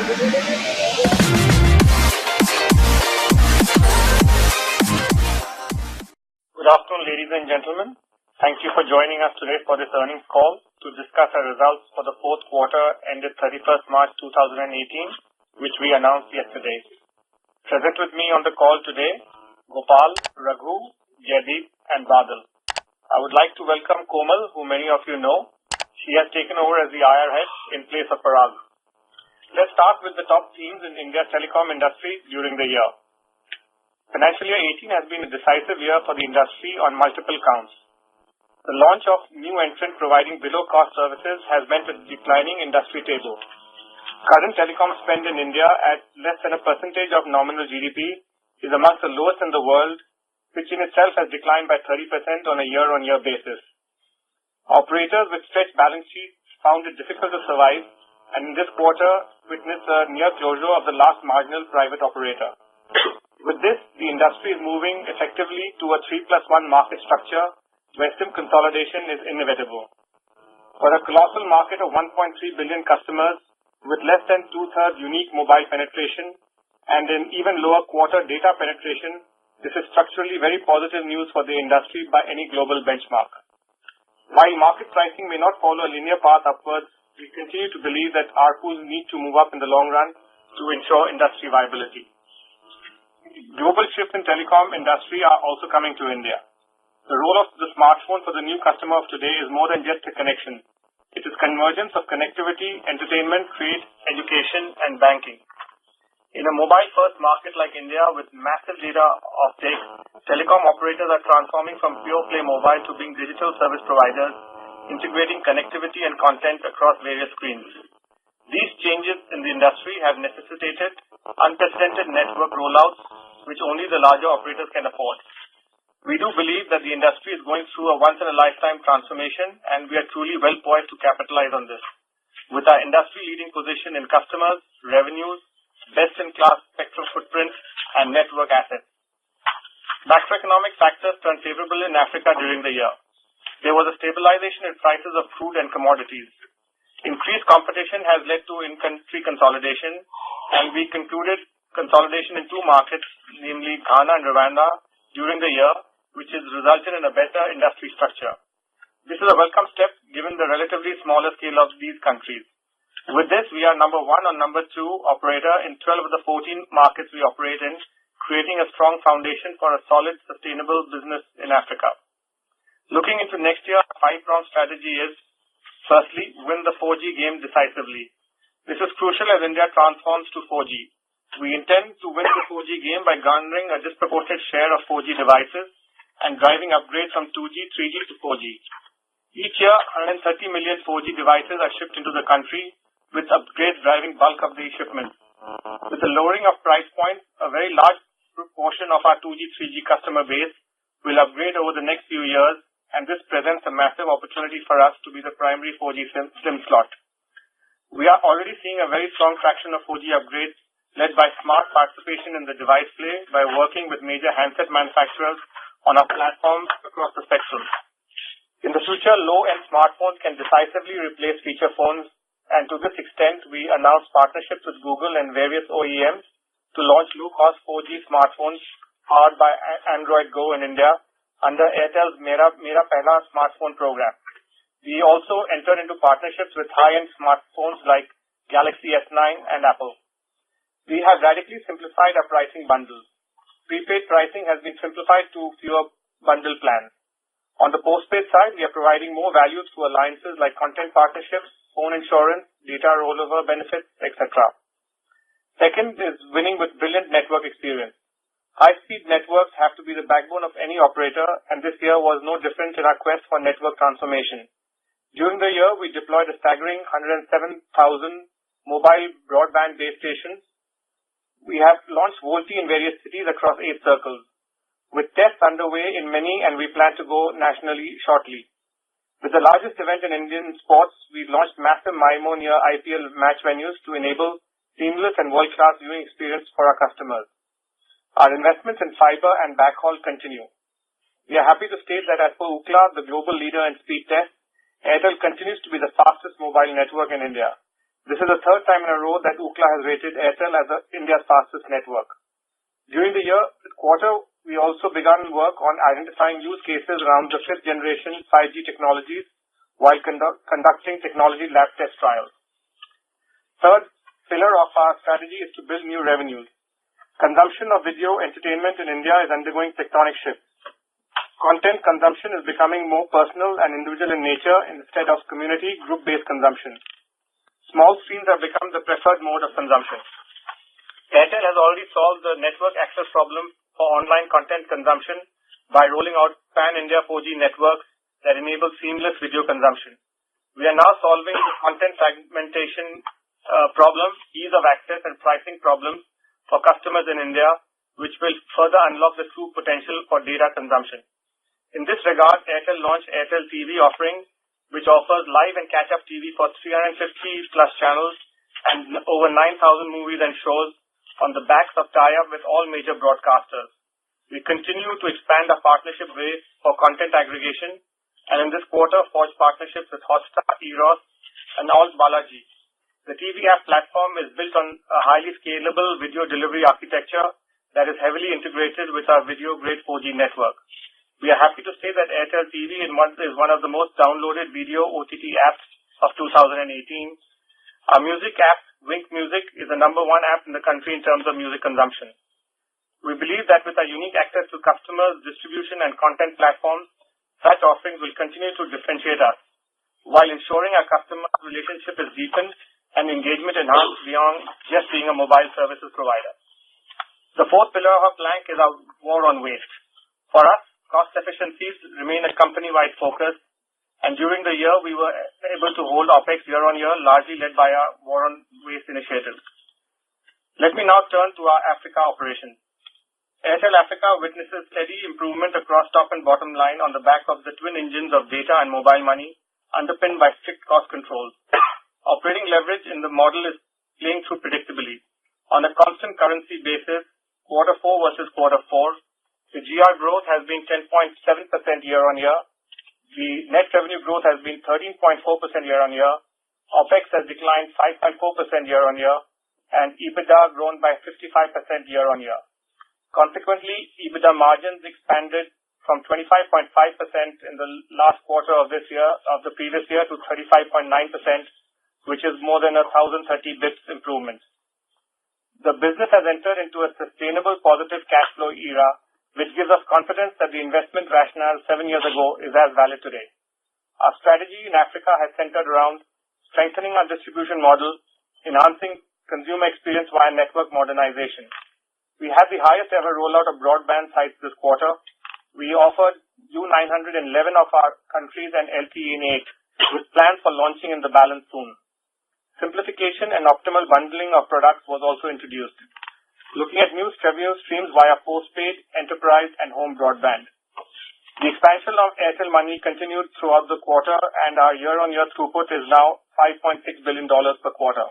Good afternoon, ladies and gentlemen. Thank you for joining us today for this earnings call to discuss our results for the fourth quarter ended 31st March 2018, which we announced yesterday. Present with me on the call today, Gopal, Raghu, Jaideep, and Badal. I would like to welcome Komal, who many of you know. She has taken over as the IR head in place of Parag. Let's start with the top themes in India's telecom industry during the year. Financial year 18 has been a decisive year for the industry on multiple counts. The launch of new entrant providing below-cost services has meant a declining industry table. Current telecom spend in India at less than a percentage of nominal GDP is amongst the lowest in the world, which in itself has declined by 30% on a year-on-year basis. Operators with stretched balance sheets found it difficult to survive, and in this quarter witnessed a near closure of the last marginal private operator. With this, the industry is moving effectively to a 3+1 market structure where SIM consolidation is inevitable. For a colossal market of 1.3 billion customers with less than two-thirds unique mobile penetration and an even lower quarter data penetration, this is structurally very positive news for the industry by any global benchmark. While market pricing may not follow a linear path upwards, we continue to believe that ARPUs need to move up in the long run to ensure industry viability. Global shifts in telecom industry are also coming to India. The role of the smartphone for the new customer of today is more than just a connection. It is convergence of connectivity, entertainment, trade, education, and banking. In a mobile-first market like India with massive data offtake, telecom operators are transforming from pure-play mobile to being digital service providers, integrating connectivity and content across various screens. These changes in the industry have necessitated unprecedented network rollouts, which only the larger operators can afford. We do believe that the industry is going through a once-in-a-lifetime transformation, and we are truly well poised to capitalize on this. With our industry-leading position in customers, revenues, best-in-class spectrum footprint, and network assets. Macroeconomic factors turned favorable in Africa during the year. There was a stabilization in prices of crude and commodities. Increased competition has led to in-country consolidation, and we concluded consolidation in two markets, namely Ghana and Rwanda, during the year, which has resulted in a better industry structure. This is a welcome step given the relatively smaller scale of these countries. With this, we are number 1 or number 2 operator in 12 of the 14 markets we operate in, creating a strong foundation for a solid, sustainable business in Africa. Looking into next year, our 5-pronged strategy is, firstly, win the 4G game decisively. This is crucial as India transforms to 4G. We intend to win the 4G game by garnering a disproportionate share of 4G devices and driving upgrades from 2G, 3G to 4G. Each year, 130 million 4G devices are shipped into the country, with upgrades driving bulk of these shipments. With the lowering of price points, a very large proportion of our 2G, 3G customer base will upgrade over the next few years, and this presents a massive opportunity for us to be the primary 4G SIM slot. We are already seeing a very strong traction of 4G upgrades led by smart participation in the device play by working with major handset manufacturers on our platforms across the spectrum. In the future, low-end smartphones can decisively replace feature phones, and to this extent, we announced partnerships with Google and various OEMs to launch low-cost 4G smartphones powered by Android Go in India under Airtel's Mera Pehla smartphone program. We also entered into partnerships with high-end smartphones like Galaxy S9 and Apple. We have radically simplified our pricing bundles. Prepaid pricing has been simplified to fewer bundle plans. On the postpaid side, we are providing more value through alliances like content partnerships, phone insurance, data rollover benefits, etc. Second is winning with brilliant network experience. High-speed networks have to be the backbone of any operator, and this year was no different in our quest for network transformation. During the year, we deployed a staggering 107,000 mobile broadband base stations. We have launched VoLTE in various cities across 8 circles, with tests underway in many, and we plan to go nationally shortly. With the largest event in Indian sports, we've launched massive MIMO near IPL match venues to enable seamless and world-class viewing experience for our customers. Our investments in fiber and backhaul continue. We are happy to state that as per Ookla, the global leader in speed tests, Airtel continues to be the fastest mobile network in India. This is the third time in a row that Ookla has rated Airtel as India's fastest network. During the quarter, we also began work on identifying use cases around the fifth generation 5G technologies while conducting technology lab test trials. Third pillar of our strategy is to build new revenues. Consumption of video entertainment in India is undergoing tectonic shifts. Content consumption is becoming more personal and individual in nature instead of community group-based consumption. Small screens have become the preferred mode of consumption. Airtel has already solved the network access problem for online content consumption by rolling out pan-India 4G networks that enable seamless video consumption. We are now solving the content fragmentation problem, ease of access and pricing problems for customers in India, which will further unlock the true potential for data consumption. In this regard, Airtel launched Airtel TV offering, which offers live and catch-up TV for 350 plus channels and over 9,000 movies and shows on the backs of tie-up with all major broadcasters. We continue to expand our partnership base for content aggregation, and in this quarter forged partnerships with Hotstar, Eros, and Alt Balaji. The TV app platform is built on a highly scalable video delivery architecture that is heavily integrated with our video-grade 4G network. We are happy to say that Airtel TV is one of the most downloaded video OTT apps of 2018. Our music app, Wink Music, is the number one app in the country in terms of music consumption. We believe that with our unique access to customers, distribution, and content platforms, such offerings will continue to differentiate us, while ensuring our customer relationship is deepened and engagement enhanced beyond just being a mobile services provider. The fourth pillar of our plank is our war on waste. For us, cost efficiencies remain a company-wide focus, and during the year, we were able to hold OPEX year-on-year, largely led by our war on waste initiatives. Let me now turn to our Africa operations. Airtel Africa witnesses steady improvement across top and bottom line on the back of the twin engines of data and mobile money, underpinned by strict cost controls. Operating leverage in the model is playing through predictably. On a constant currency basis, quarter 4 versus quarter 4, the GR growth has been 10.7% year-on-year. The net revenue growth has been 13.4% year-on-year. OPEX has declined 5.4% year-on-year, and EBITDA grown by 55% year-on-year. Consequently, EBITDA margins expanded from 25.5% in the last quarter of the previous year to 35.9%, which is more than 1,030 bps improvement. The business has entered into a sustainable positive cash flow era, which gives us confidence that the investment rationale 7 years ago is as valid today. Our strategy in Africa has centered around strengthening our distribution model, enhancing consumer experience via network modernization. We had the highest ever rollout of broadband sites this quarter. We offered U911 of our countries and LTE in 8, with plans for launching in the balance soon. Simplification and optimal bundling of products was also introduced. Looking at new revenue streams via postpaid, enterprise, and home broadband. The expansion of Airtel Money continued throughout the quarter, and our year-on-year throughput is now $5.6 billion per quarter.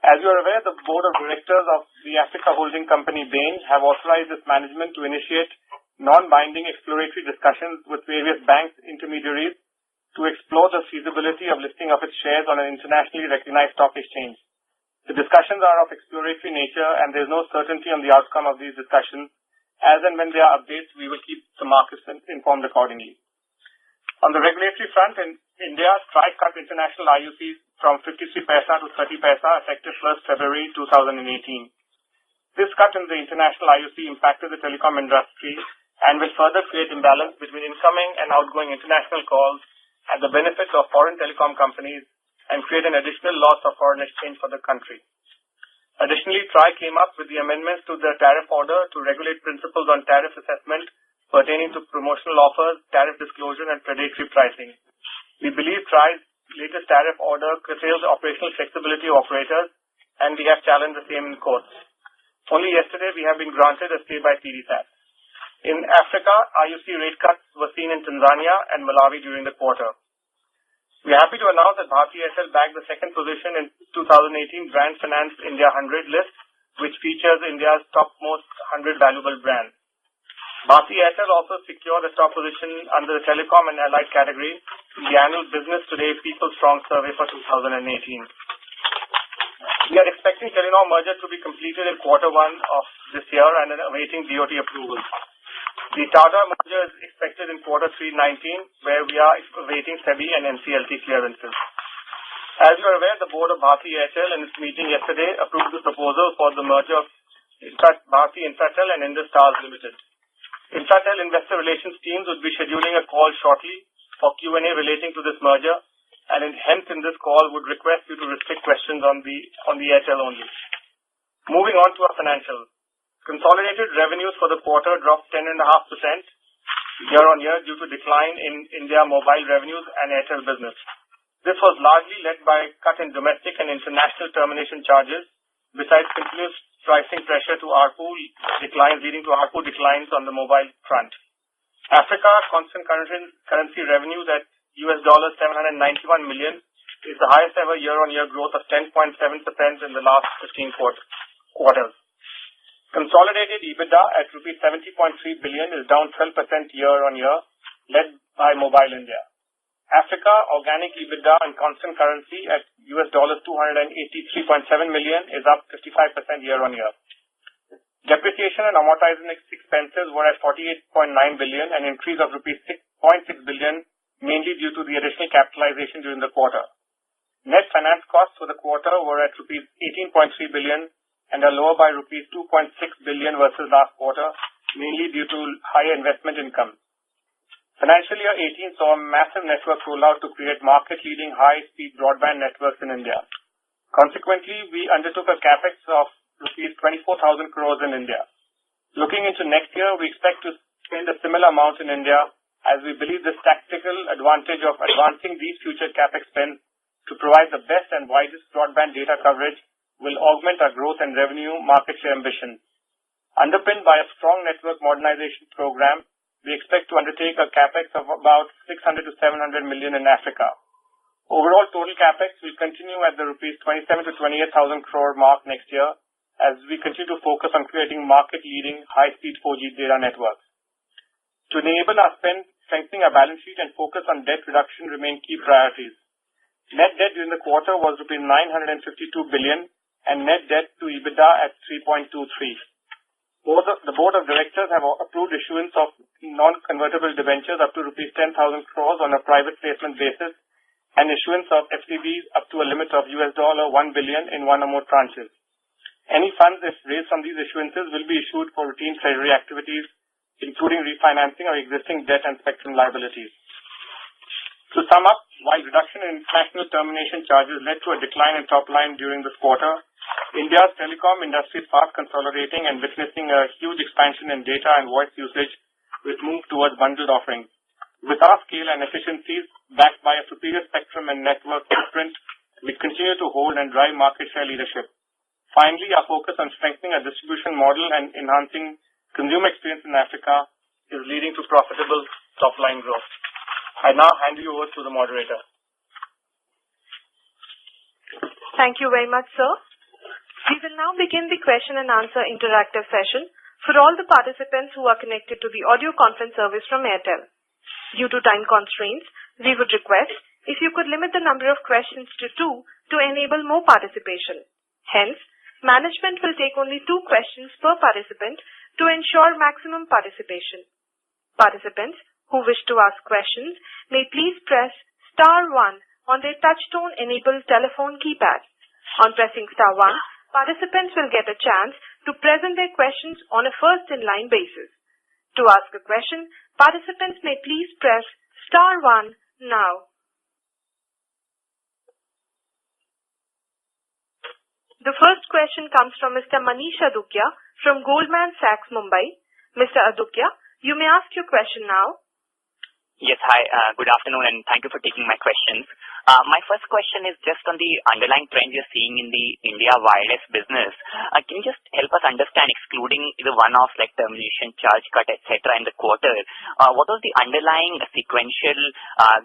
As you are aware, the board of directors of the Africa holding company Bain have authorized its management to initiate non-binding exploratory discussions with various banks intermediaries to explore the feasibility of listing of its shares on an internationally recognized stock exchange. The discussions are of exploratory nature, and there is no certainty on the outcome of these discussions. As and when there are updates, we will keep the markets informed accordingly. On the regulatory front, in India, Strike cut international IUCs from 53 paisa to 30 paisa effective 1st February 2018. This cut in the international IUC impacted the telecom industry and will further create imbalance between incoming and outgoing international calls at the benefit of foreign telecom companies and create an additional loss of foreign exchange for the country. Additionally, TRAI came up with the amendments to the tariff order to regulate principles on tariff assessment pertaining to promotional offers, tariff disclosure, and predatory pricing. We believe TRAI's latest tariff order curtails operational flexibility of operators, and we have challenged the same in courts. Only yesterday, we have been granted a stay by TDSAT. In Africa, IUC rate cuts were seen in Tanzania and Malawi during the quarter. We are happy to announce that Bharti Airtel bagged the second position in 2018 Brand Finance India 100 list, which features India's topmost 100 valuable brands. Bharti Airtel also secured the top position under the Telecom and Allied category in the annual Business Today People Strong Survey for 2018. We are expecting Telenor merger to be completed in quarter one of this year and awaiting DoT approval. The Tata merger is expected in quarter 3/19, where we are awaiting SEBI and NCLT clearances. As you are aware, the board of Bharti Airtel in its meeting yesterday approved the proposal for the merger of Bharti Infratel and Indus Towers Limited. Infratel investor relations teams would be scheduling a call shortly for Q&A relating to this merger, and hence in this call would request you to restrict questions on the Airtel only. Moving on to our financials. Consolidated revenues for the quarter dropped 10.5% year-on-year due to decline in India mobile revenues and Airtel business. This was largely led by cut in domestic and international termination charges, besides continuous pricing pressure to ARPU declines, leading to ARPU declines on the mobile front. Africa constant currency revenues at $791 million is the highest ever year-on-year growth of 10.7% in the last 15 quarters. Consolidated EBITDA at rupees 70.3 billion is down 12% year-on-year, led by Mobile India. Africa organic EBITDA and constant currency at $283.7 million is up 55% year-on-year. Depreciation and amortization expenses were at 48.9 billion, an increase of rupees 6.6 billion, mainly due to the additional capitalization during the quarter. Net finance costs for the quarter were at rupees 18.3 billion and are lower by rupees 2.6 billion versus last quarter, mainly due to higher investment income. Financial year 18 saw a massive network rollout to create market-leading high-speed broadband networks in India. Consequently, we undertook a capex of rupees 24,000 crores in India. Looking into next year, we expect to spend a similar amount in India, as we believe this tactical advantage of advancing these future capex spends to provide the best and widest broadband data coverage will augment our growth and revenue market share ambition. Underpinned by a strong network modernization program, we expect to undertake a capex of about 600 to 700 million in Africa. Overall total capex will continue at the rupees 27 to 28,000 crore mark next year, as we continue to focus on creating market-leading high-speed 4G data networks. To enable our strengthening our balance sheet and focus on debt reduction remain key priorities. Net debt during the quarter was rupees 952 billion and net debt to EBITDA at 3.23. The board of directors have approved issuance of non-convertible debentures up to rupees 10,000 crores on a private placement basis and issuance of FCBs up to a limit of $1 billion in one or more tranches. Any funds if raised from these issuances will be issued for routine treasury activities, including refinancing our existing debt and spectrum liabilities. To sum up, while reduction in international termination charges led to a decline in top line during this quarter, India's telecom industry is fast consolidating and witnessing a huge expansion in data and voice usage with move towards bundled offerings. With our scale and efficiencies backed by a superior spectrum and network footprint, we continue to hold and drive market share leadership. Finally, our focus on strengthening our distribution model and enhancing consumer experience in Africa is leading to profitable top-line growth. I now hand you over to the moderator. Thank you very much, sir. We will now begin the question and answer interactive session for all the participants who are connected to the audio conference service from Airtel. Due to time constraints, we would request if you could limit the number of questions to 2 to enable more participation. Hence, management will take only 2 questions per participant to ensure maximum participation. Participants who wish to ask questions may please press star 1 on their touchtone enabled telephone keypad. On pressing star 1, participants will get a chance to present their questions on a first-in-line basis. To ask a question, participants may please press star 1 now. The first question comes from Mr. Manish Adukia from Goldman Sachs, Mumbai. Mr. Adukia, you may ask your question now. Yes, hi. Good afternoon, and thank you for taking my questions. My first question is just on the underlying trend you're seeing in the India wireless business. Can you just help us understand, excluding the one-off like termination charge cut, etc. in the quarter, what was the underlying sequential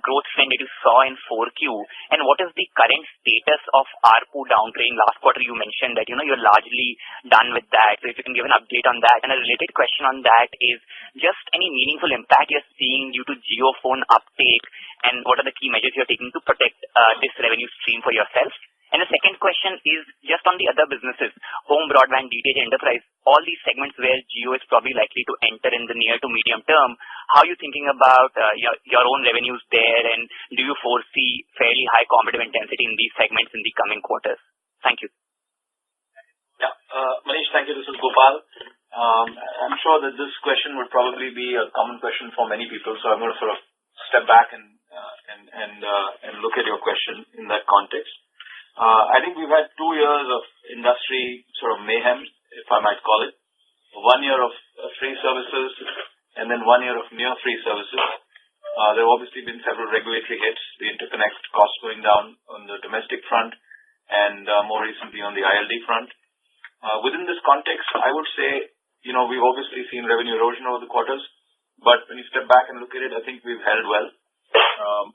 growth trend that you saw in 4Q, and what is the current status of ARPU downtrading? Last quarter you mentioned that you're largely done with that. So if you can give an update on that. And a related question on that is just any meaningful impact you're seeing due to JioPhone uptake and what are the key measures you're taking to protect this revenue stream for yourself? And the second question is just on the other businesses, home broadband, DTH, enterprise, all these segments where Jio is probably likely to enter in the near to medium term. How are you thinking about your own revenues there, and do you foresee fairly high competitive intensity in these segments in the coming quarters? Thank you. Yeah, Manish, thank you. This is Gopal. I'm sure that this question would probably be a common question for many people, so I'm going to sort of step back and look at your question in that context. I think we've had 2 years of industry sort of mayhem, if I might call it. 1 year of free services and then 1 year of near free services. There have obviously been several regulatory hits, the interconnect costs going down on the domestic front and more recently on the ILD front. Within this context, I would say, we've obviously seen revenue erosion over the quarters, but when you step back and look at it, I think we've held well.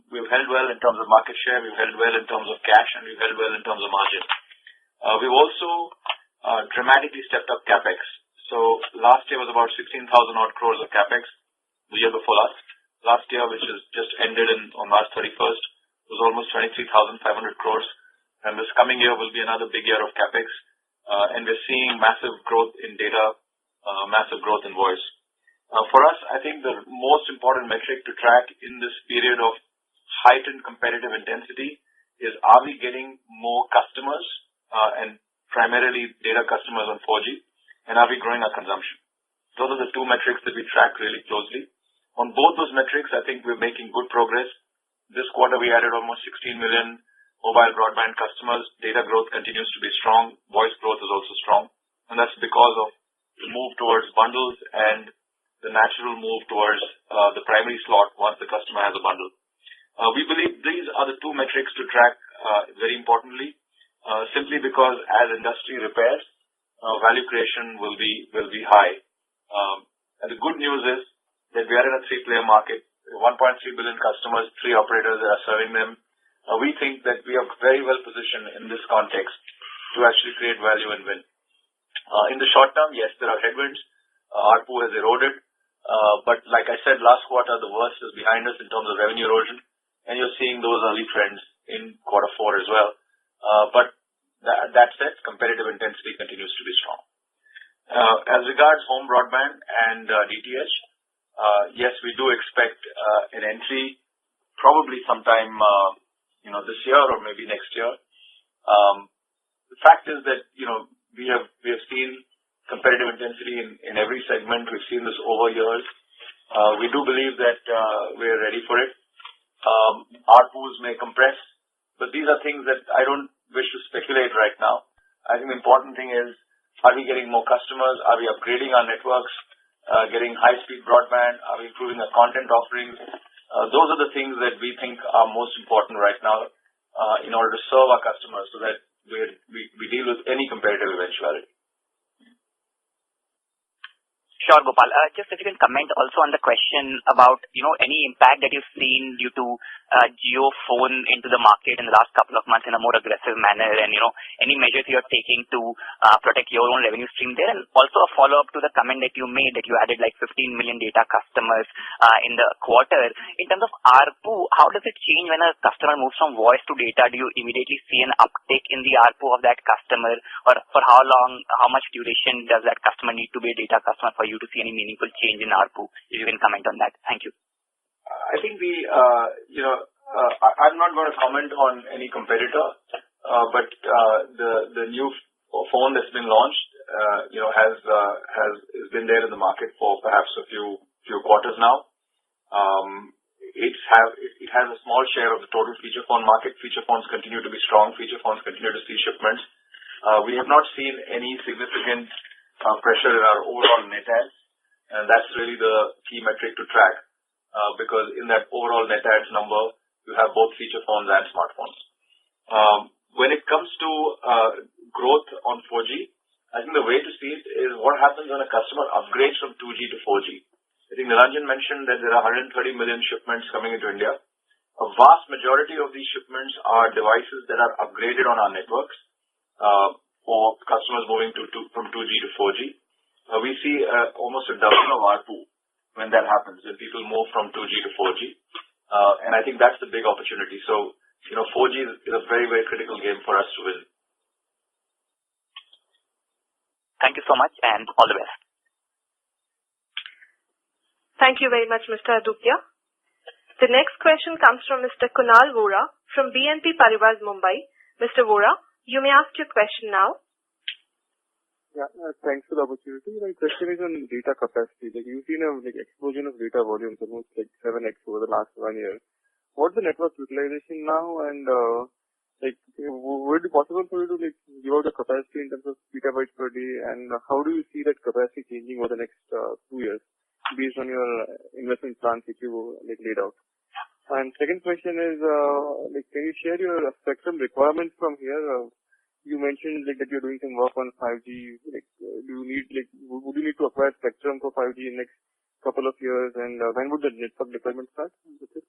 We've held well in terms of market share, we've held well in terms of cash, and we've held well in terms of margin. We've also dramatically stepped up CapEx. So last year was about 16,000 odd crores of CapEx. The year before last year, which has just ended on March 31st, was almost 23,500 crores. And this coming year will be another big year of CapEx. And we're seeing massive growth in data, massive growth in voice. For us, I think the most important metric to track in this period of heightened competitive intensity is, are we getting more customers, and primarily data customers on 4G, and are we growing our consumption? Those are the 2 metrics that we track really closely. On both those metrics, I think we're making good progress. This quarter, we added almost 16 million mobile broadband customers. Data growth continues to be strong. Voice growth is also strong. And that's because of the move towards bundles and the natural move towards the primary slot once the customer has a bundle. We believe these are the 2 metrics to track very importantly, simply because as industry repairs, value creation will be high. And the good news is that we are in a 3-player market, 1.3 billion customers, 3 operators that are serving them. We think that we are very well positioned in this context to actually create value and win. In the short term, yes, there are headwinds. ARPU has eroded. But like I said, last quarter, the worst is behind us in terms of revenue erosion, and you're seeing those early trends in Q4 as well. But that said, competitive intensity continues to be strong. As regards home broadband and DTH, yes, we do expect an entry probably sometime this year or maybe next year. The fact is that we have seen competitive intensity in every segment. We've seen this over years. We do believe that we're ready for it. ARPUs may compress, but these are things that I don't wish to speculate right now. I think the important thing is, are we getting more customers? Are we upgrading our networks, getting high-speed broadband? Are we improving our content offerings? Those are the things that we think are most important right now in order to serve our customers so that we deal with any competitive eventuality. Sure, Gopal. Just if you can comment also on the question about, any impact that you've seen due to Jio phone into the market in the last couple of months in a more aggressive manner, and, any measures you're taking to protect your own revenue stream there. And also a follow-up to the comment that you made that you added like 15 million data customers in the quarter. In terms of ARPU, how does it change when a customer moves from voice to data? Do you immediately see an uptick in the ARPU of that customer, or for how long, how much duration does that customer need to be a data customer for you to see any meaningful change in ARPU? If you can comment on that. Thank you. I think I'm not going to comment on any competitor, but the new phone that's been launched, has been there in the market for perhaps a few quarters now. It has a small share of the total feature phone market. Feature phones continue to be strong. Feature phones continue to see shipments. We have not seen any significant pressure in our overall net adds, and that's really the key metric to track, because in that overall net adds number, you have both feature phones and smartphones. When it comes to growth on 4G, I think the way to see it is what happens when a customer upgrades from 2G to 4G. I think Niranjan mentioned that there are 130 million shipments coming into India. A vast majority of these shipments are devices that are upgraded on our networks, for customers moving from 2G to 4G. We see almost a doubling of ARPU when that happens, when people move from 2G to 4G. And I think that's the big opportunity. So, 4G is a very, very critical game for us to win. Thank you so much and all the best. Thank you very much, Mr. Adukia. The next question comes from Mr. Kunal Vora from BNP Paribas, Mumbai. Mr. Vora, you may ask your question now. Yeah, thanks for the opportunity. My question is on data capacity. You've seen a explosion of data volumes, almost 7x over the last 1 year. What's the network utilization now, and would it be possible for you to give out the capacity in terms of petabytes per day, and how do you see that capacity changing over the next 2 years based on your investment plans which you laid out? And second question is, can you share your spectrum requirements from here? You mentioned that you're doing some work on 5G. Would you need to acquire spectrum for 5G in the next couple of years, and when would the network deployment start? That's it.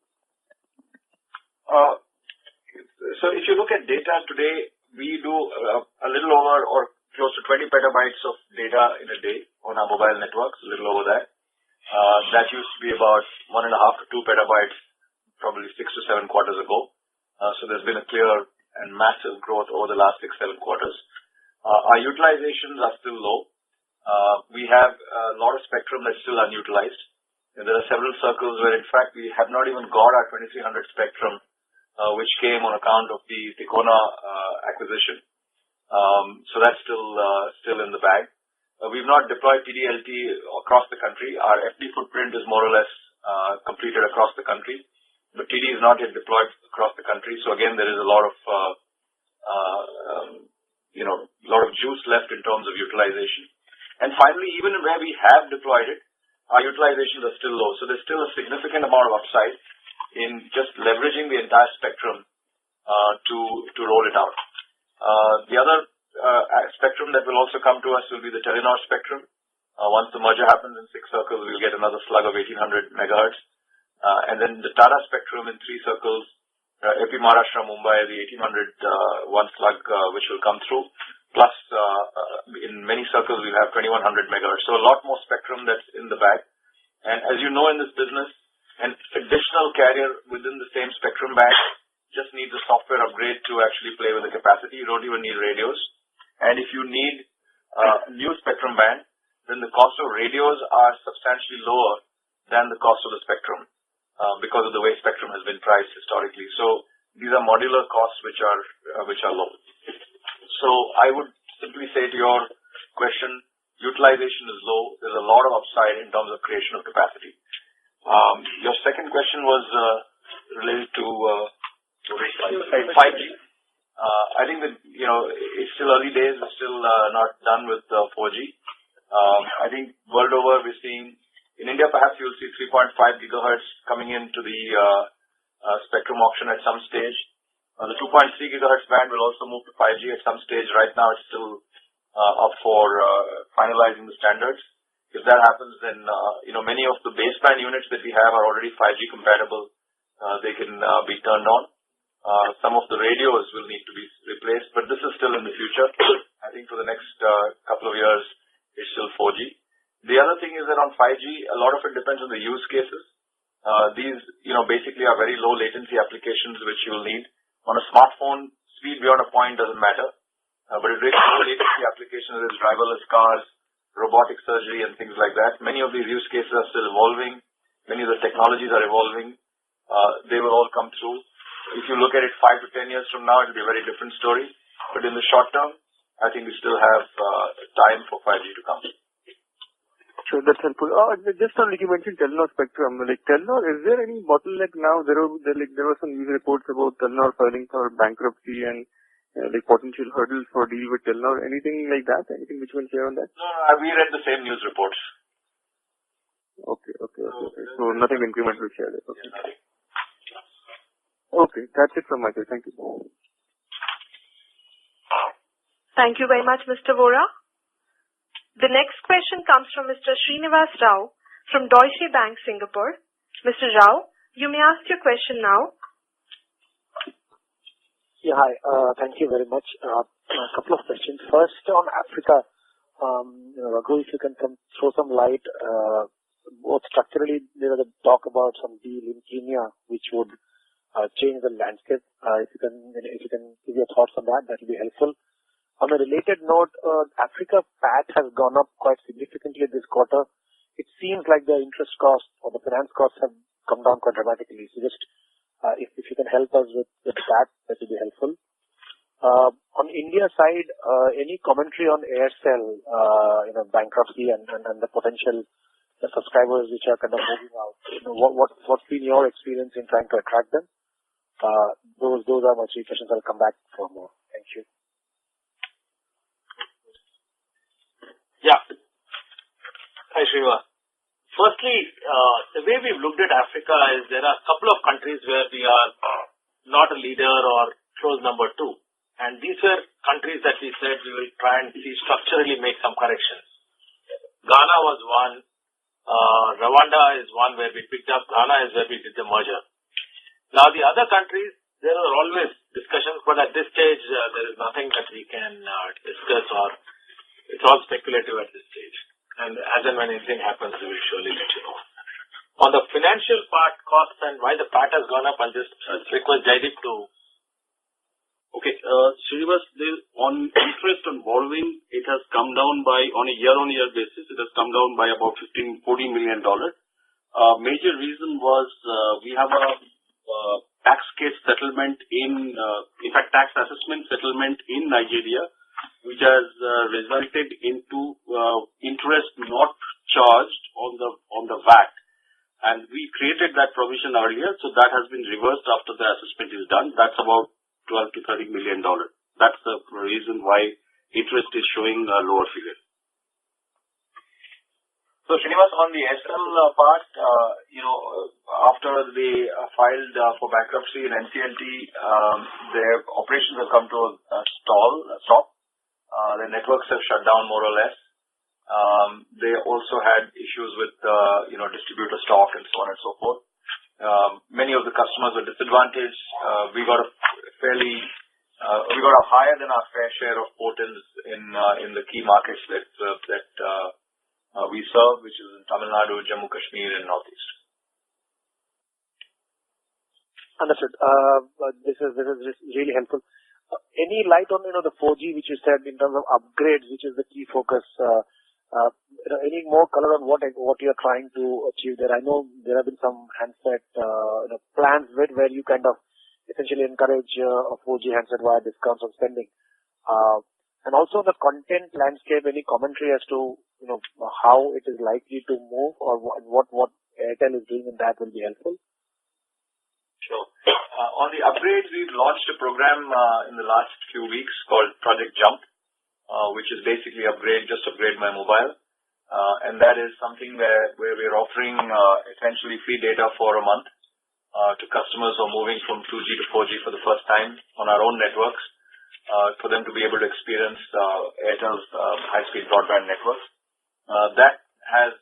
So if you look at data today, we do a little over or close to 20 petabytes of data in a day on our mobile networks, a little over that. That used to be about 1.5 to 2 petabytes probably 6 to 7 quarters ago. So there's been a clear and massive growth over the last 6-7 quarters. Our utilizations are still low. We have a lot of spectrum that's still unutilized. And there are several circles where, in fact, we have not even got our 2300 spectrum, which came on account of the Tikona acquisition. So that's still in the bag. We've not deployed TD-LT across the country. Our FD footprint is more or less completed across the country. But TD is not yet deployed across the country. So again, there is a lot of juice left in terms of utilization. And finally, even where we have deployed it, our utilizations are still low. So there's still a significant amount of upside in just leveraging the entire spectrum to roll it out. The other spectrum that will also come to us will be the Telenor spectrum. Once the merger happens in 6 circles, we'll get another slug of 1800 megahertz. And then the Tata spectrum in 3 circles, AP Maharashtra, Mumbai, the 1800 one slug which will come through. Plus, in many circles, we'll have 2100 megahertz. So a lot more spectrum that's in the bag. And as you know, in this business, an additional carrier within the same spectrum band just needs a software upgrade to actually play with the capacity. You don't even need radios. And if you need a new spectrum band, then the cost of radios are substantially lower than the cost of the spectrum because of the way spectrum has been priced historically. So these are modular costs which are low. So I would simply say to your question, utilization is low. There's a lot of upside in terms of creation of capacity. Your second question was related to 5G. I think that, it's still early days. We're still not done with 4G. I think world over, we're seeing, in India, perhaps you'll see 3.5 gigahertz coming into the spectrum auction at some stage. The 2.3 gigahertz band will also move to 5G at some stage. Right now, it's still up for finalizing the standards. If that happens, then many of the baseband units that we have are already 5G compatible. They can be turned on. Some of the radios will need to be replaced, but this is still in the future. I think for the next couple of years, it's still 4G. The other thing is that on 5G, a lot of it depends on the use cases. These, basically are very low latency applications which you will need. On a smartphone, speed beyond a point doesn't matter. But it really low latency applications is driverless cars, robotic surgery, and things like that. Many of these use cases are still evolving. Many of the technologies are evolving. They will all come through. If you look at it 5 to 10 years from now, it'll be a very different story. But in the short term, I think we still have time for 5G to come. Sure, that's helpful. Just on, you mentioned Telenor spectrum. Telenor, is there any bottleneck now? There were some news reports about Telenor filing for bankruptcy and potential hurdles for deal with Telenor. Anything like that? Anything which you can share on that? No, we read the same news reports. Okay. So nothing incremental shared. Okay. Okay, that's it from my side. Thank you. Thank you very much, Mr. Vora. The next question comes from Mr. Srinivas Rao from Deutsche Bank, Singapore. Mr. Rao, you may ask your question now. Yeah, hi. Thank you very much. A couple of questions. First, on Africa, Raghu, if you can throw some light, structurally there was a talk about some deal in Kenya which would change the landscape. If you can give your thoughts on that, that will be helpful. On a related note, Africa PAT has gone up quite significantly this quarter. It seems like the interest cost or the finance costs have come down quite dramatically. So just if you can help us with that, that will be helpful. On India side, any commentary on Airtel, bankruptcy and the potential the subscribers which are kind of moving out? What's been your experience in trying to attract them? Those are my three questions. I'll come back for more. Thank you. Yeah. Hi, Srinivas. Firstly, the way we've looked at Africa is there are a couple of countries where we are not a leader or close number two. And these were countries that we said we will try and see structurally make some corrections. Ghana was one. Rwanda is one where we picked up. Ghana is where we did the merger. Now, the other countries, there are always discussions, but at this stage, there is nothing that we can discuss or it's all speculative at this stage. And as and when anything happens, we will surely let you know. On the financial part, costs and why the PAT has gone up, I'll just request Jaideep to... Okay, Srinivas, on interest on borrowing, it has come down by, on a year-on-year basis, it has come down by about $14 million. Major reason was we have a tax case settlement tax assessment settlement in Nigeria, which has resulted into interest not charged on the VAT. And we created that provision earlier, so that has been reversed after the assessment is done. That's about $12 to $30 million. That's the reason why interest is showing a lower figure. So, Srinivas, on the Airtel part, after they filed for bankruptcy in NCLT, their operations have come to a stop. Their networks have shut down more or less. They also had issues with, distributor stock and so on and so forth. Many of the customers were disadvantaged. We got a higher than our fair share of port-ins in the key markets that we serve, which is in Tamil Nadu, Jammu Kashmir, and Northeast. Understood. This is really helpful. Any light on the 4G which you said in terms of upgrades, which is the key focus? Any more color on what you are trying to achieve there? I know there have been some handset plans where you kind of essentially encourage a 4G handset via discounts on spending. And also the content landscape, any commentary as to how it is likely to move or what Airtel is doing in that will be helpful. Sure. On the upgrades, we've launched a program in the last few weeks called Project Jump, which is basically upgrade my mobile. And that is something where we're offering essentially free data for a month to customers who are moving from 2G to 4G for the first time on our own networks, for them to be able to experience Airtel's high-speed broadband networks. That has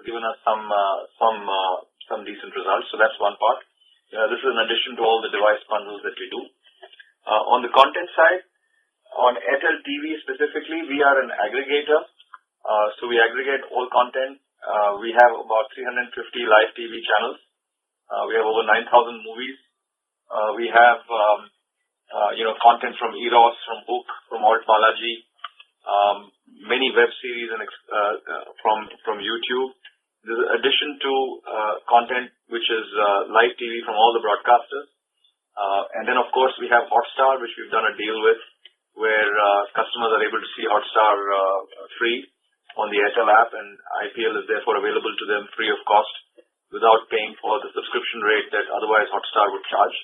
given us some decent results. So that's one part. This is in addition to all the device bundles that we do. On the content side, on Airtel TV specifically, we are an aggregator. So we aggregate all content. We have about 350 live TV channels. We have over 9,000 movies. We have, content from Eros, from Hook, from Alt Balaji, many web series and from YouTube. There's addition to content which is live TV from all the broadcasters. And then, of course, we have Hotstar, which we've done a deal with, where customers are able to see Hotstar free on the Airtel app, and IPL is therefore available to them free of cost without paying for the subscription rate that otherwise Hotstar would charge.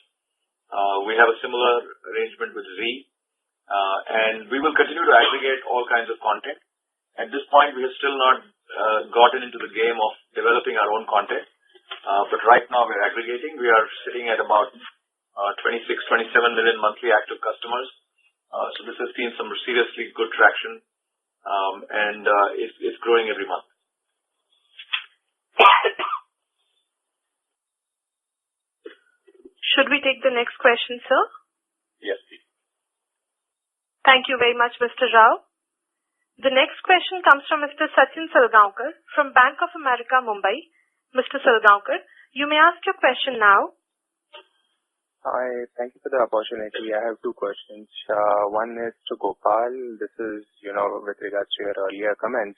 We have a similar arrangement with Zee, and we will continue to aggregate all kinds of content. At this point, we have still not gotten into the game of developing our own content, but right now we're aggregating. We are sitting at about 26, 27 million monthly active customers. So this has seen some seriously good traction, and it's growing every month. Should we take the next question, sir? Yes, please. Thank you very much, Mr. Rao. The next question comes from Mr. Sachin Salgaonkar from Bank of America, Mumbai. Mr. Salgaonkar, you may ask your question now. Hi, thank you for the opportunity. I have two questions. One is to Gopal. This is, with regards to your earlier comments.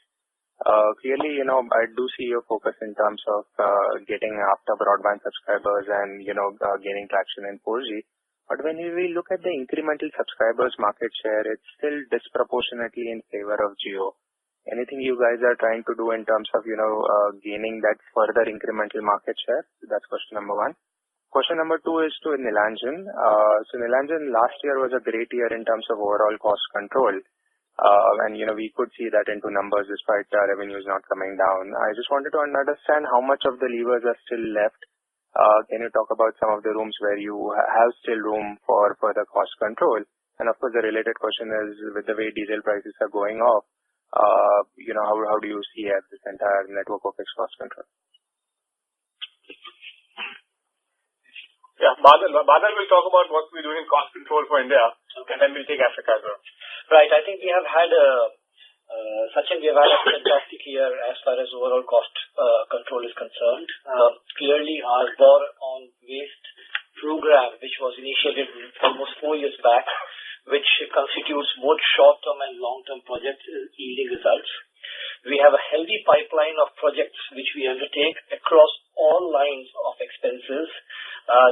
Clearly, I do see your focus in terms of getting after broadband subscribers and, gaining traction in 4G. But when we look at the incremental subscribers market share, it's still disproportionately in favor of Jio. Anything you guys are trying to do in terms of, gaining that further incremental market share? That's question number one. Question number two is to Nilanjan. So Nilanjan, last year was a great year in terms of overall cost control. And, we could see that into numbers despite revenues not coming down. I just wanted to understand how much of the levers are still left. Can you talk about some of the rooms where you have still room for further cost control? And of course, the related question is with the way diesel prices are going off, how do you see this entire network of fixed cost control? Yeah, Badal will talk about what we're doing in cost control for India, and then we'll take Africa as well. Right. I think we have had Sachin, we have had a fantastic year as far as overall cost control is concerned. Clearly, our war on waste program, which was initiated almost 4 years back, which constitutes both short-term and long-term projects, is yielding results. We have a healthy pipeline of projects which we undertake across all lines of expenses,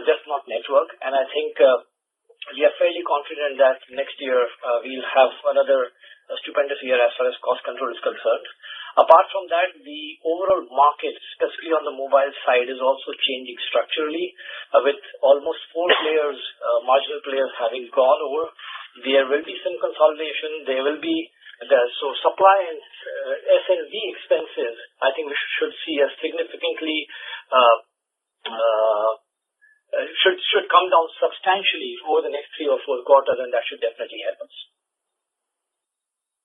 just not network. And I think we are fairly confident that next year we'll have another stupendous year as far as cost control is concerned. Apart from that, the overall market, especially on the mobile side, is also changing structurally, with almost 4 players, marginal players having gone over. There will be some consolidation. There will be so supply and S&D expenses, I think we should see a significantly should come down substantially over the next 3 or 4 quarters, and that should definitely help us.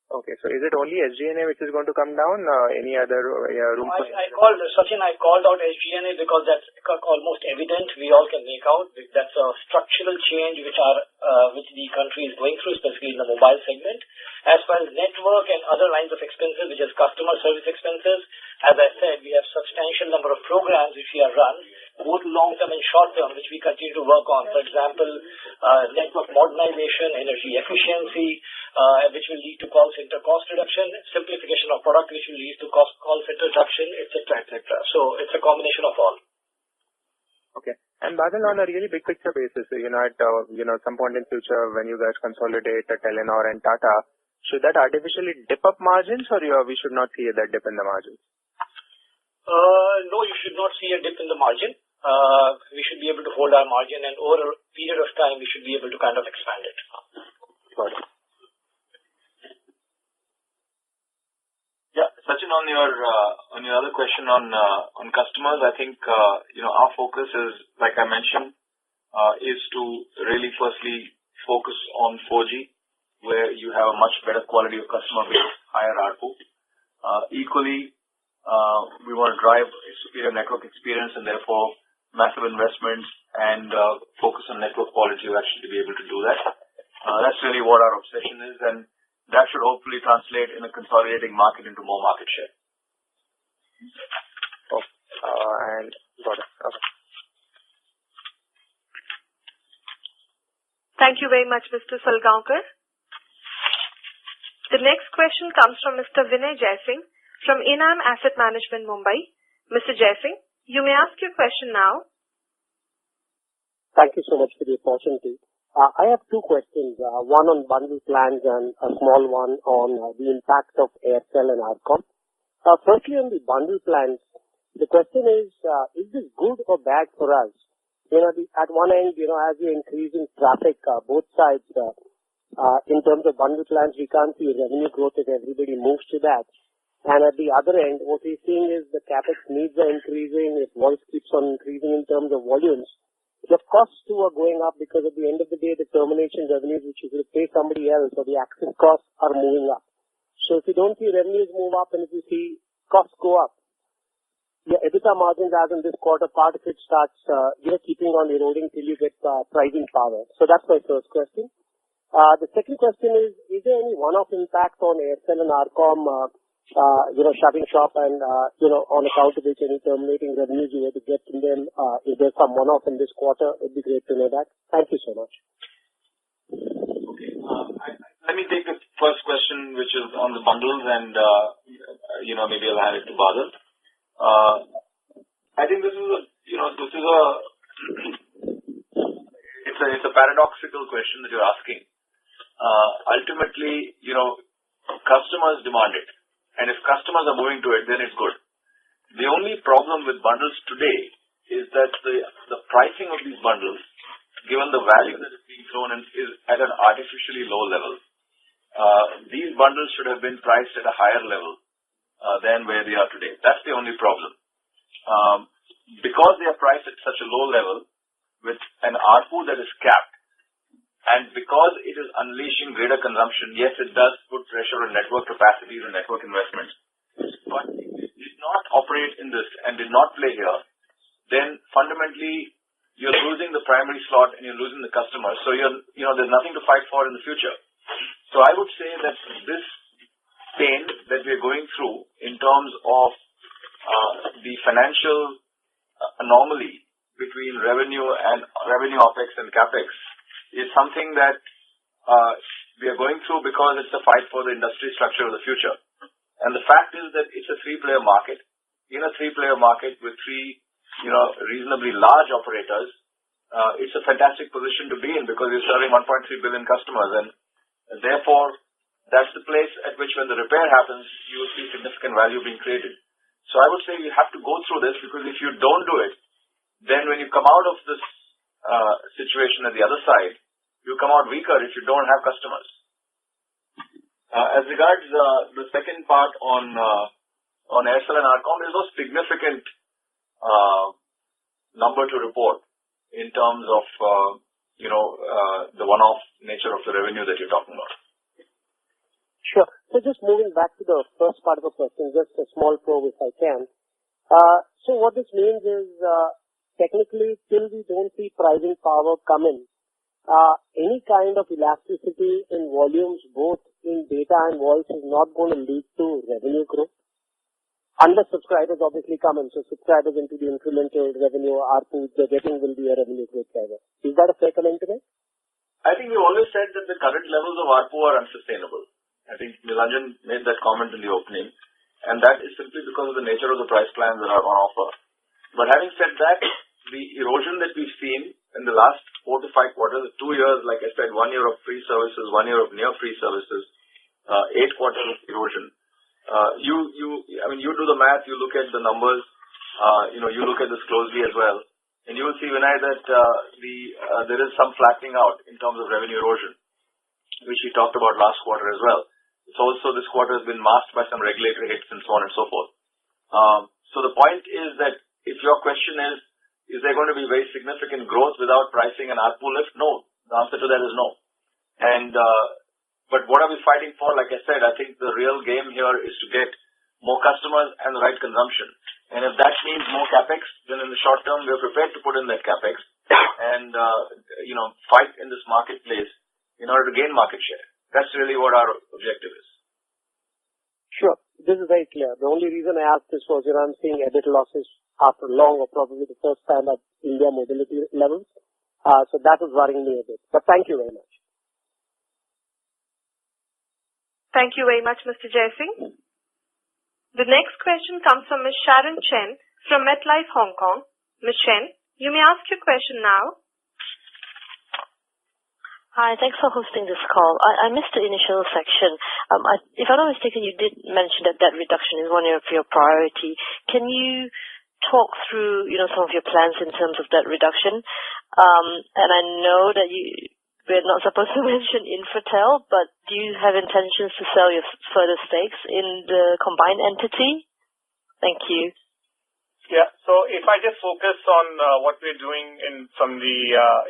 Okay, so is it only SG&A which is going to come down? Any other room? Sachin, I called out SG&A because that's almost evident. We all can make out that's a structural change which the country is going through, especially in the mobile segment. As far as network and other lines of expenses, which is customer service expenses, as I said, we have substantial number of programs which we have run, both long-term and short-term, which we continue to work on. For example, network modernization, energy efficiency, which will lead to call center cost reduction, simplification of product, which will lead to call center reduction, etc., etc. So it's a combination of all. Okay. And Badal, on a really big picture basis, at some point in future when you guys consolidate Telenor and Tata, should that artificially dip up margins, or we should not see that dip in the margins? No, you should not see a dip in the margin. We should be able to hold our margin, and over a period of time, we should be able to kind of expand it. Got it. Yeah, Sachin, on your other question on customers, I think our focus is, like I mentioned, is to really firstly focus on 4G, where you have a much better quality of customer base, higher ARPU. Equally, we want to drive a superior network experience, and therefore massive investments and focus on network quality to actually be able to do that. That's really what our obsession is, and that should hopefully translate in a consolidating market into more market share. And got it. Okay. Thank you very much, Mr. Salgaonkar. The next question comes from Mr. Vinay Jaising from Enam Asset Management, Mumbai. Mr. Jaising, you may ask your question now. Thank you so much for the opportunity. I have 2 questions, one on bundle plans and a small one on the impact of Airtel and Arcom. Firstly, on the bundle plans, the question is this good or bad for us? At one end, as we're increasing traffic, both sides, in terms of bundle plans, we can't see revenue growth if everybody moves to that. And at the other end, what we're seeing is the capex needs are increasing, if voice keeps on increasing in terms of volumes. The costs too are going up because at the end of the day, the termination revenues, which you will pay somebody else, or the access costs are moving up. So if you don't see revenues move up and if you see costs go up, your EBITDA margins as in this quarter, part of it starts keeping on eroding till you get pricing power. So that's my first question. The second question is there any one-off impact on Airtel and Arcom shutting shop and, on account of which any terminating revenues you were to get from them, if there's some one-off in this quarter, it'd be great to know that. Thank you so much. Okay. Let me take the first question, which is on the bundles, and maybe I'll hand it to Badal. I think it's a paradoxical question that you're asking. Ultimately, customers demand it, and if customers are moving to it, then it's good. The only problem with bundles today is that the pricing of these bundles, given the value that is being thrown in, is at an artificially low level. These bundles should have been priced at a higher level than where they are today. That's the only problem. Because they are priced at such a low level with an ARPU that is capped, and because it is unleashing greater consumption, yes, it does put pressure on network capacities and network investments. But if it did not operate in this and did not play here, then fundamentally you're losing the primary slot and you're losing the customer. So there's nothing to fight for in the future. So I would say that this pain that we're going through in terms of the financial anomaly between revenue OPEX and CAPEX is something that we are going through because it's a fight for the industry structure of the future. And the fact is that it's a three-player market. In a three-player market with three reasonably large operators, it's a fantastic position to be in because you're serving 1.3 billion customers, and therefore that's the place at which when the repair happens, you will see significant value being created. So I would say you have to go through this, because if you don't do it, then when you come out of this situation at the other side, you come out weaker if you don't have customers. As regards the second part on Aircel and Arcom, there's no significant number to report in terms of the one-off nature of the revenue that you're talking about. Sure. So just moving back to the first part of the question, just a small probe if I can. So what this means is, technically, till we don't see pricing power come in, any kind of elasticity in volumes, both in data and voice, is not going to lead to revenue growth. Unless subscribers obviously come in, so subscribers into the incremental revenue ARPU they're getting will be a revenue growth driver. Is that a fair comment to make? I think we always said that the current levels of ARPU are unsustainable. I think Nilanjan made that comment in the opening, and that is simply because of the nature of the price plans that are on offer. But having said that, the erosion that we've seen in the last 4 to 5 quarters, 2 years, like I said, 1 year of free services, 1 year of near free services, 8 quarters of erosion. You do the math, you look at the numbers, you look at this closely as well, and you will see, Vinay, that there is some flattening out in terms of revenue erosion, which we talked about last quarter as well. It's also, this quarter has been masked by some regulatory hits and so on and so forth. So the point is that if your question is there going to be very significant growth without pricing and ARPU lift? No. The answer to that is no. But what are we fighting for? Like I said, I think the real game here is to get more customers and the right consumption. And if that means more CAPEX, then in the short term, we're prepared to put in that CAPEX and, fight in this marketplace in order to gain market share. That's really what our objective is. Sure. This is very clear. The only reason I asked this was, I'm seeing EBIT losses after long, or probably the first time at India mobility levels. So that was worrying me a bit. But thank you very much. Thank you very much, Mr. Jaising. The next question comes from Ms. Sharon Chen from MetLife, Hong Kong. Ms. Chen, you may ask your question now. Hi, thanks for hosting this call. I missed the initial section. If I'm not mistaken, you did mention that debt reduction is one of your priority. Can you talk through, some of your plans in terms of debt reduction? And I know that we're not supposed to mention Infratel, but do you have intentions to sell your further stakes in the combined entity? Thank you. Yeah. So if I just focus on what we're doing from the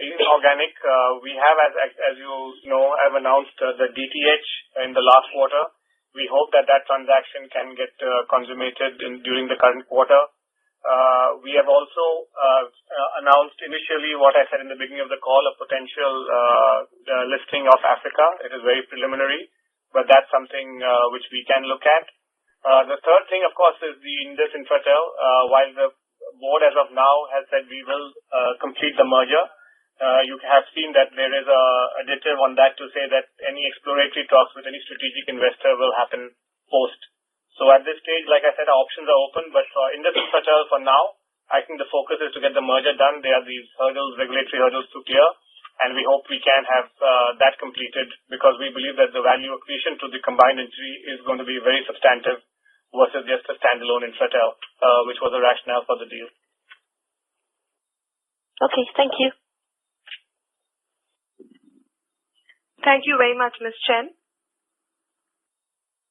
inorganic, we have, as you know, have announced the DTH in the last quarter. We hope that transaction can get consummated during the current quarter. We have also announced initially what I said in the beginning of the call, a potential listing of Africa. It is very preliminary, but that's something which we can look at. The third thing, of course, is the Indus Infratel. While the board as of now has said we will complete the merger, you have seen that there is a additive on that to say that any exploratory talks with any strategic investor will happen post. So at this stage, like I said, our options are open, but for Indus Infratel for now, I think the focus is to get the merger done. There are these hurdles, regulatory hurdles to clear, and we hope we can have that completed because we believe that the value accretion to the combined entity is going to be very substantive versus just a standalone Infratel, which was the rationale for the deal. Okay, thank you. Thank you very much, Ms. Chen.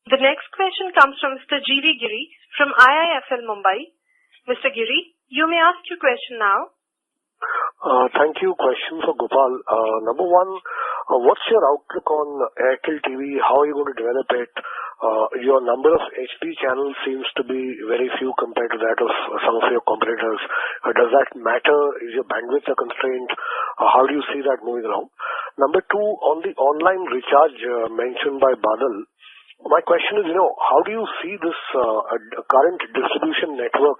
The next question comes from Mr. G.V. Giri from IIFL Mumbai. Mr. Giri, you may ask your question now. Thank you. Question for Gopal. Number one, what's your outlook on Airtel TV? How are you going to develop it? Your number of HD channels seems to be very few compared to that of some of your competitors. Does that matter? Is your bandwidth a constraint? How do you see that moving along? Number two, on the online recharge mentioned by Badal, my question is, how do you see this current distribution network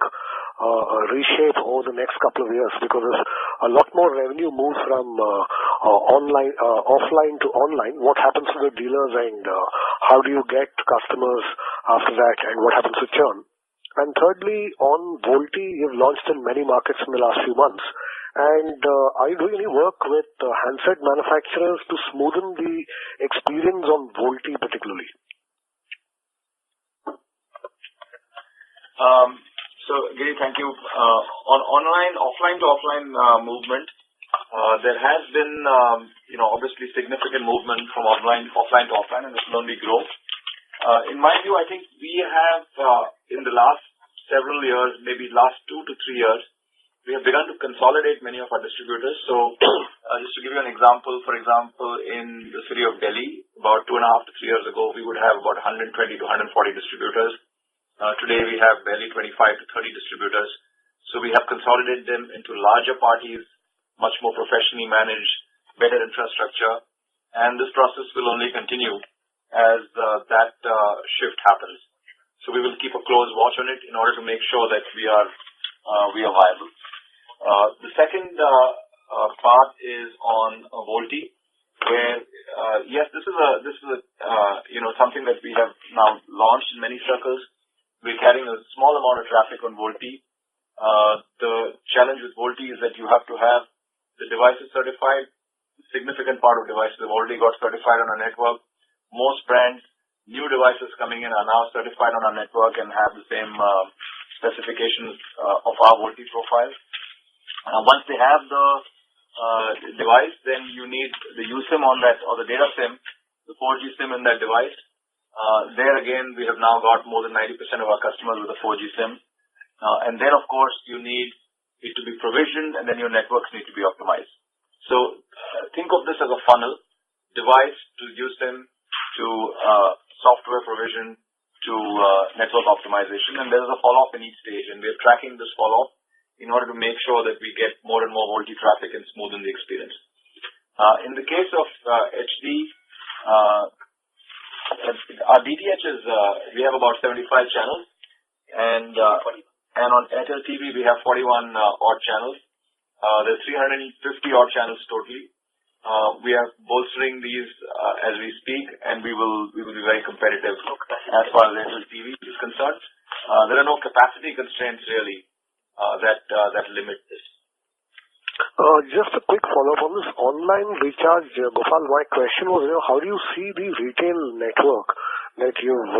reshape over the next couple of years? Because a lot more revenue moves from offline to online. What happens to the dealers and how do you get customers after that and what happens to churn? And thirdly, on VoLTE, you've launched in many markets in the last few months. And are you doing any work with handset manufacturers to smoothen the experience on VoLTE particularly? So, Giri, thank you. On offline to offline movement, there has been, obviously significant movement from offline to offline, and this will only grow. In my view, I think we have, in the last several years, maybe last 2 to 3 years, we have begun to consolidate many of our distributors. So, just to give you an example, for example, in the city of Delhi, about 2.5 to 3 years ago, we would have about 120 to 140 distributors. Today we have barely 25 to 30 distributors. So we have consolidated them into larger parties, much more professionally managed, better infrastructure. And this process will only continue as that shift happens. So we will keep a close watch on it in order to make sure that we are viable. The second part is on VoLTE, where yes, this is something that we have now launched in many circles. We're carrying a small amount of traffic on VoLTE. The challenge with VoLTE is that you have to have the devices certified. A significant part of devices have already got certified on our network. Most brands, new devices coming in are now certified on our network and have the same specifications of our VoLTE profile. Once they have the device, then you need the USIM on that or the data SIM, the 4G SIM in that device. There again, we have now got more than 90% of our customers with a 4G SIM. And then, of course, you need it to be provisioned, and then your networks need to be optimized. So think of this as a funnel: device to USIM to software provision to network optimization. And there is a follow-up in each stage, and we're tracking this follow-up in order to make sure that we get more and more VoLTE traffic and smoothen the experience. In the case of HD, our DTH is, we have about 75 channels, and on Airtel TV we have 41 odd channels. There are 350 odd channels totally. We are bolstering these as we speak, and we will be very competitive as far as Airtel TV is concerned. There are no capacity constraints really that limit this. Just a quick follow-up on this online recharge, Gopal. My question was, how do you see the retail network that you've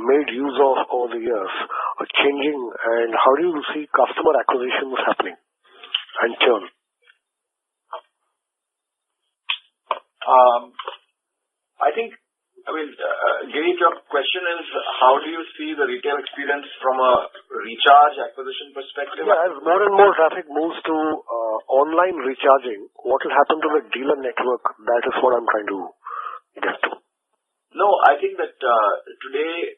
made use of over the years changing, and how do you see customer acquisitions happening and churn? Giri, your question is, how do you see the retail experience from a recharge acquisition perspective? Yeah, as more and more traffic moves to online recharging, what will happen to the dealer network? That is what I'm trying to get to. No, I think that today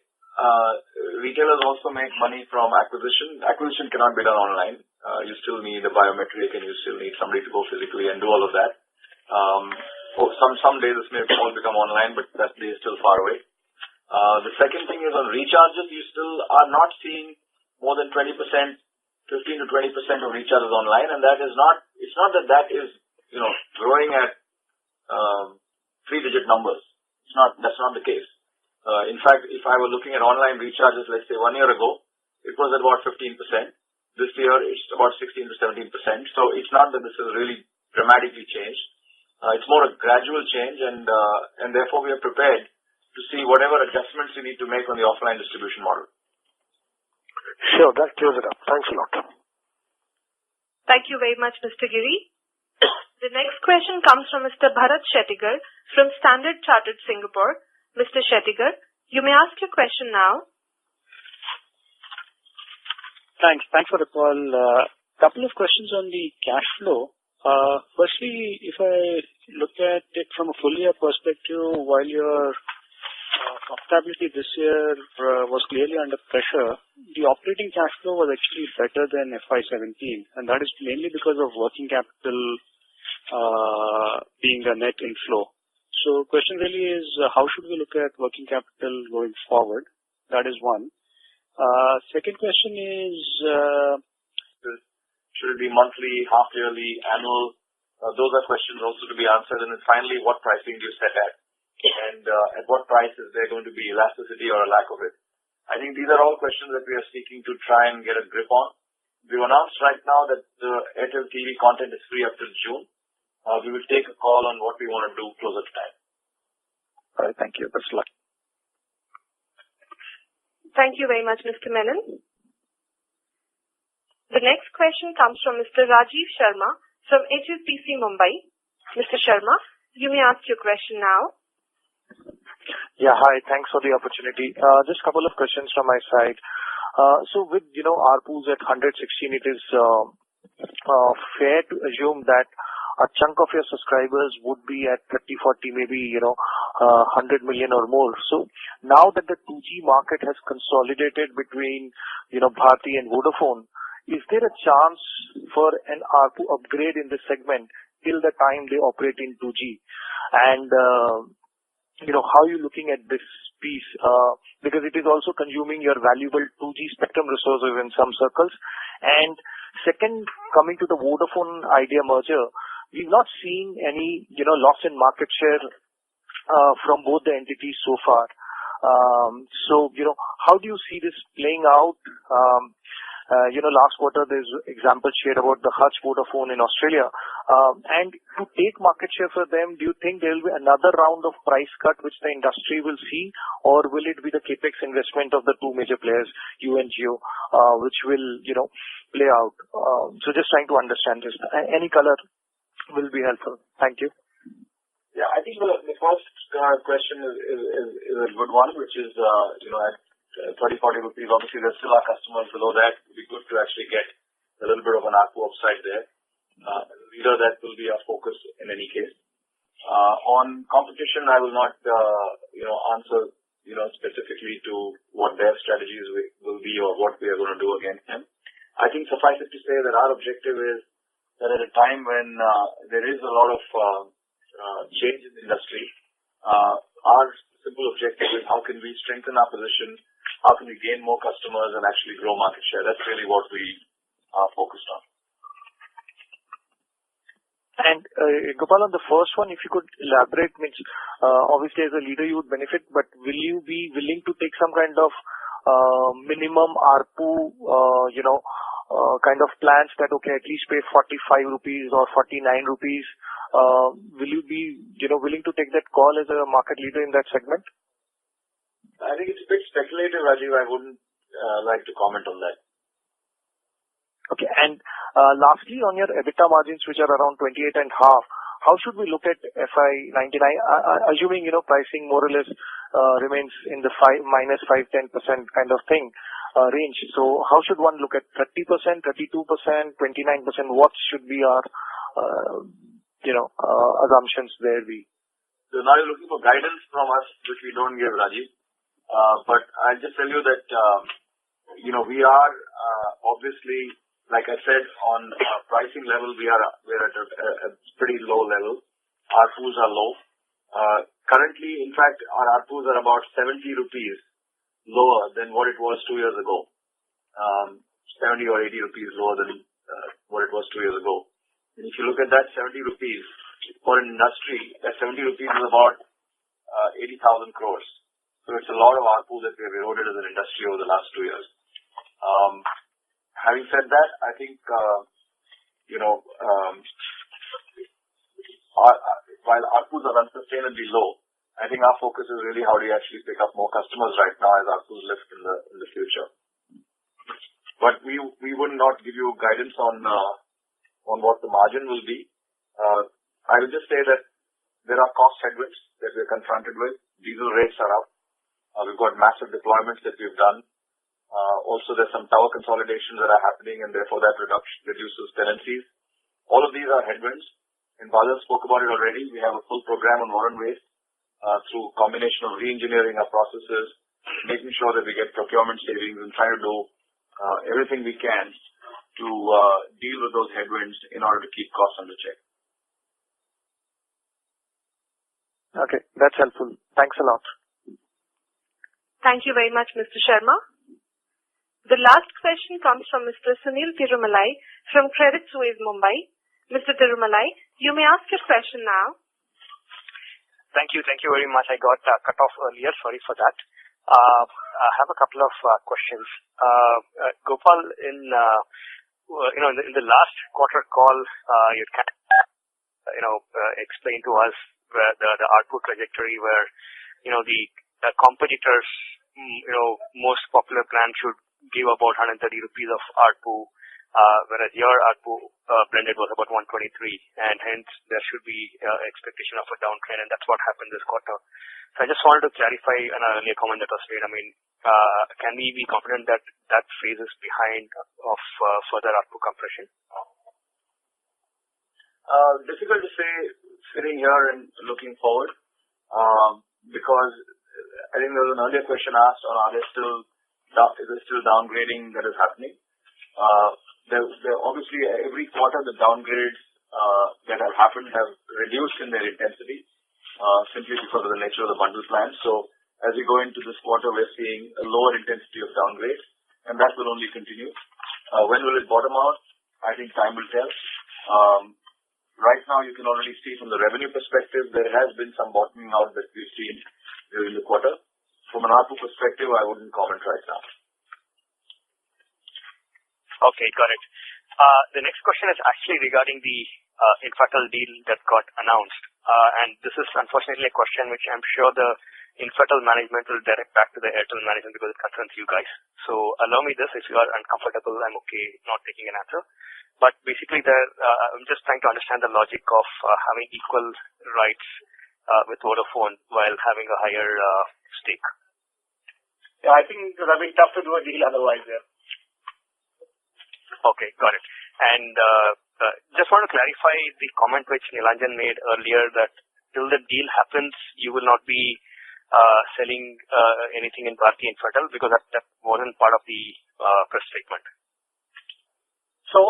retailers also make money from acquisition. Acquisition cannot be done online. You still need a biometric, and you still need somebody to go physically and do all of that. Some days this may all become online, but that day is still far away. The second thing is on recharges, you still are not seeing more than 20%, 15 to 20% of recharges online, and that is not, it's not that that is, growing at 3-digit numbers. That's not the case. In fact, if I were looking at online recharges, let's say 1 year ago, it was at about 15%. This year, it's about 16 to 17%. So it's not that this has really dramatically changed. It's more a gradual change, and therefore we are prepared to see whatever adjustments we need to make on the offline distribution model. Sure, that clears it up. Thanks a lot. Thank you very much, Mr. Giri. The next question comes from Mr. Bharat Shettigar from Standard Chartered Singapore. Mr. Shettigar, you may ask your question now. Thanks for the call. Couple of questions on the cash flow. Firstly, if I look at it from a full year perspective, while your profitability this year was clearly under pressure, the operating cash flow was actually better than FY17, and that is mainly because of working capital being a net inflow. So question really is, how should we look at working capital going forward? That is one. Second question is, should it be monthly, half yearly, annual? Those are questions also to be answered. And then finally, what pricing do you set at? And at what price is there going to be elasticity or a lack of it? I think these are all questions that we are seeking to try and get a grip on. We've announced right now that the Airtel TV content is free up till June. We will take a call on what we want to do closer to time. All right, thank you. Best of luck. Thank you very much, Mr. Menon. The next question comes from Mr. Rajiv Sharma from HSBC Mumbai. Mr. Sharma, you may ask your question now. Yeah, hi. Thanks for the opportunity. Just a couple of questions from my side. So with, ARPUs at 116, it is fair to assume that a chunk of your subscribers would be at 30, 40, maybe, 100 million or more. So now that the 2G market has consolidated between, Bharti and Vodafone, is there a chance for an ARPU upgrade in this segment till the time they operate in 2G? And, how are you looking at this piece? Because it is also consuming your valuable 2G spectrum resources in some circles. And second, coming to the Vodafone Idea merger, we've not seen any, loss in market share from both the entities so far. So, how do you see this playing out? Last quarter, there's example shared about the Hutch Vodafone in Australia. And to take market share for them, do you think there will be another round of price cut which the industry will see, or will it be the capex investment of the two major players, you and Jio, which will, play out? So just trying to understand this. Any color will be helpful. Thank you. Yeah, I think the first question is a good one, which is, at 30, 40 rupees, obviously there still are customers below that. It would be good to actually get a little bit of an ARPU upside there. Either that will be our focus in any case. On competition, I will not, answer, specifically to what their strategies will be or what we are going to do against them. I think suffice it to say that our objective is that at a time when there is a lot of change in the industry, our simple objective is how can we strengthen our position, how can we gain more customers and actually grow market share. That's really what we are focused on. And Gopal, on the first one, if you could elaborate, means obviously as a leader you would benefit, but will you be willing to take some kind of minimum ARPU, kind of plans that, okay, at least pay 45 rupees or 49 rupees? Will you be, willing to take that call as a market leader in that segment? I think it's a bit speculative, Rajiv. I wouldn't like to comment on that. Okay. And lastly, on your EBITDA margins, which are around 28.5, how should we look at FY19? Assuming, pricing more or less remains in the -5-10% kind of thing range. So how should one look at 30%, 32%, 29%? What should be our, assumptions there be? So now you're looking for guidance from us, which we don't give, Rajiv. But I'll just tell you that, we are obviously, like I said, on pricing level, we're at a pretty low level. ARPUs are low. Currently, in fact, our ARPUs are about 70 rupees lower than what it was 2 years ago. 70 or 80 rupees lower than what it was 2 years ago. And if you look at that 70 rupees for an industry, that 70 rupees is about 80,000 crores. So it's a lot of ARPU that we have eroded as an industry over the last 2 years. Having said that, I think, while ARPUs are unsustainably low, I think our focus is really how do you actually pick up more customers right now as ARPUs lift in the future. But we would not give you guidance on what the margin will be. I will just say that there are cost headwinds that we're confronted with. Diesel rates are up. We've got massive deployments that we've done. Also, there's some tower consolidations that are happening, and therefore that reduces tenancies. All of these are headwinds. And Badal spoke about it already. We have a full program on modern waste through combination of re-engineering our processes, making sure that we get procurement savings, and trying to do everything we can to deal with those headwinds in order to keep costs under check. Okay, that's helpful. Thanks a lot. Thank you very much, Mr. Sharma. The last question comes from Mr. Sunil Tirumalai from Credit Suisse, Mumbai. Mr. Tirumalai, you may ask your question now. Thank you very much. I got cut off earlier. Sorry for that. I have a couple of questions. Gopal, in the last quarter call, you can explain to us the ARPU trajectory where the competitors most popular plan should give about 130 rupees of ARPU, whereas your ARPU blended was about 123, and hence there should be expectation of a downtrend, and that's what happened this quarter. So I just wanted to clarify an earlier comment that was made. I mean, can we be confident that that phase is behind of further ARPU compression? Difficult to say sitting here and looking forward, because I think there was an earlier question asked on is there still downgrading that is happening? There obviously every quarter the downgrades that have happened have reduced in their intensity simply because of the nature of the bundle plan. So as we go into this quarter, we're seeing a lower intensity of downgrades, and that will only continue. When will it bottom out? I think time will tell. Right now, you can already see from the revenue perspective, there has been some bottoming out that we've seen during the quarter. From an ARPU perspective, I wouldn't comment right now. Okay, got it. The next question is actually regarding the Infratel deal that got announced. And this is unfortunately a question which I'm sure the Infratel management will direct back to the Airtel management because it concerns you guys. So allow me this. If you are uncomfortable, I'm okay not taking an answer. But basically, I'm just trying to understand the logic of having equal rights with Vodafone while having a higher stake. Yeah, I think it would have been tough to do a deal otherwise, yeah. Okay, got it. And just want to clarify the comment which Nilanjan made earlier that till the deal happens, you will not be selling anything in Bharti Infratel because that wasn't part of the press statement. So,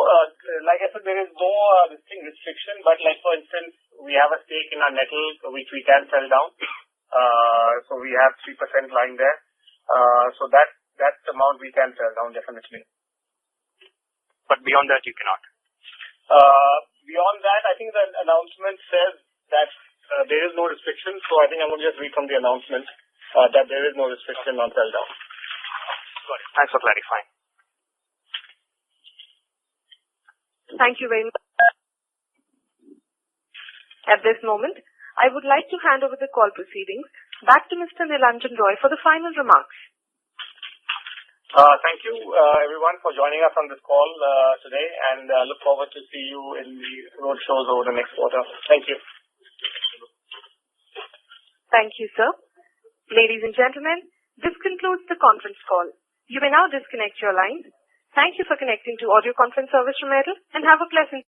like I said, there is no distinct restriction, but like for instance, we have a stake in our network which we can sell down. So we have 3% lying there. So that's the amount we can sell down definitely. But beyond that, you cannot. Beyond that, I think the announcement says that there is no restriction. So I think I'm going to just read from the announcement that there is no restriction on sell down. Got it. Thanks for clarifying. Thank you very much. At this moment, I would like to hand over the call proceedings back to Mr. Nilanjan Roy for the final remarks. Thank you, everyone, for joining us on this call today, and look forward to see you in the road shows over the next quarter. Thank you. Thank you, sir. Ladies and gentlemen, this concludes the conference call. You may now disconnect your lines. Thank you for connecting to audio conference service from Airtel, and have a pleasant